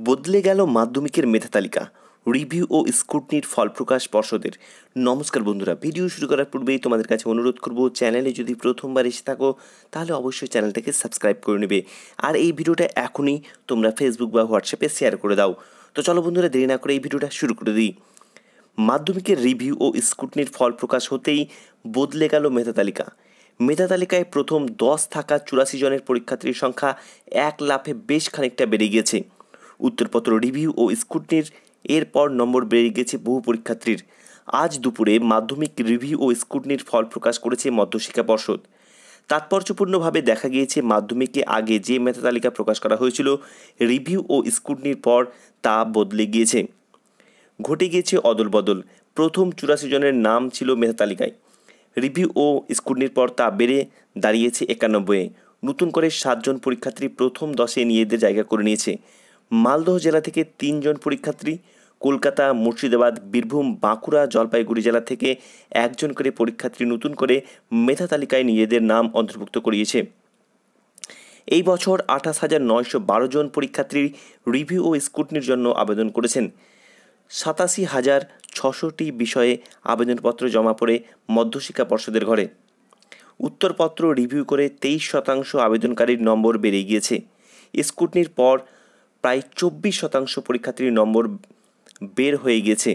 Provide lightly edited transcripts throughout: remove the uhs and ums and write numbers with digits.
বদলে গেল মাধ্যমিকের মেধা তালিকা, রিভিউ ও স্ক্রুটনির ফল প্রকাশ পর্ষদের। নমস্কার বন্ধুরা, ভিডিও শুরু করার পূর্বেই তোমাদের কাছে অনুরোধ করব, চ্যানেলে যদি প্রথমবার এসে থাকো তাহলে অবশ্যই চ্যানেলটাকে সাবস্ক্রাইব করে নেবে। আর এই ভিডিওটা এখনই তোমরা ফেসবুক বা হোয়াটসঅ্যাপে শেয়ার করে দাও। তো চলো বন্ধুরা, দেরি না করে এই ভিডিওটা শুরু করে দিই। মাধ্যমিকের রিভিউ ও স্ক্রুটনির ফল প্রকাশ হতেই বদলে গেল মেধা তালিকা। মেধা তালিকায় প্রথম 10 থাকা 84 জনের পরীক্ষার্থীর সংখ্যা 1 লাফে বেশ খানিকটা বেড়ে গিয়েছে। উত্তরপত্র রিভিউ ও স্ক্রুটনির এরপর নম্বর বেড়ে গেছে বহু পরীক্ষার্থীর। আজ দুপুরে মাধ্যমিক রিভিউ ও স্ক্রুটনির ফল প্রকাশ করেছে মধ্যশিক্ষা পর্ষদ। তাৎপর্যপূর্ণভাবে দেখা গিয়েছে, মাধ্যমিকে আগে যে মেধা তালিকা প্রকাশ করা হয়েছিল, রিভিউ ও স্ক্রুটনির পর তা বদলে গিয়েছে। ঘটে গিয়েছে অদল বদল। প্রথম 84 জনের নাম ছিল মেধা তালিকায়, রিভিউ ও স্ক্রুটনির পর তা বেড়ে দাঁড়িয়েছে 91-এ। নতুন করে 7 জন পরীক্ষার্থী প্রথম 10-এ নিজেদের জায়গা করে নিয়েছে। মালদহ জেলা থেকে 3 জন পরীক্ষার্থী, কলকাতা, মুর্শিদাবাদ, বীরভূম, বাঁকুড়া, জলপাইগুড়ি জেলা থেকে 1 জন করে পরীক্ষার্থী নতুন করে মেধা তালিকায় নিজেদের নাম অন্তর্ভুক্ত করিয়েছে। এই বছর 28,912 জন পরীক্ষার্থী রিভিউ ও স্ক্রুটনির জন্য আবেদন করেছেন। 87,600টি বিষয়ে আবেদনপত্র জমা পড়ে মধ্যশিক্ষা পর্ষদের ঘরে। উত্তরপত্র রিভিউ করে 23% আবেদনকারীর নম্বর বেড়ে গিয়েছে। স্ক্রুটনির পর প্রায় 24% পরীক্ষার্থীর নম্বর বের হয়ে গিয়েছে।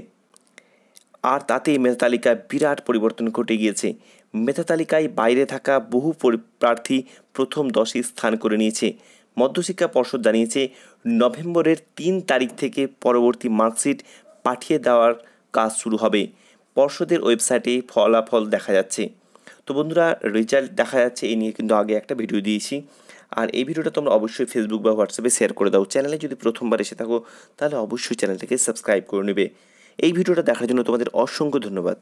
আর তাতেই মেধা তালিকায় বিরাট পরিবর্তন ঘটে গিয়েছে। মেধা তালিকায় বাইরে থাকা বহু প্রার্থী প্রথম 10-এ স্থান করে নিয়েছে। মধ্যশিক্ষা পর্ষদ জানিয়েছে, নভেম্বরের 3 তারিখ থেকে পরবর্তী মার্কশিট পাঠিয়ে দেওয়ার কাজ শুরু হবে। পর্ষদের ওয়েবসাইটে ফলাফল দেখা যাচ্ছে। তো বন্ধুরা, রেজাল্ট দেখা যাচ্ছে, এই নিয়ে কিন্তু আগে একটা ভিডিও দিয়েছি। আর এই ভিডিওটা তোমরা অবশ্যই ফেসবুক বা হোয়াটসঅ্যাপে শেয়ার করে দাও। চ্যানেলে যদি প্রথমবার এসে থাকো তাহলে অবশ্যই চ্যানেলটাকে সাবস্ক্রাইব করে নেবে। এই ভিডিওটা দেখার জন্য তোমাদের অসংখ্য ধন্যবাদ।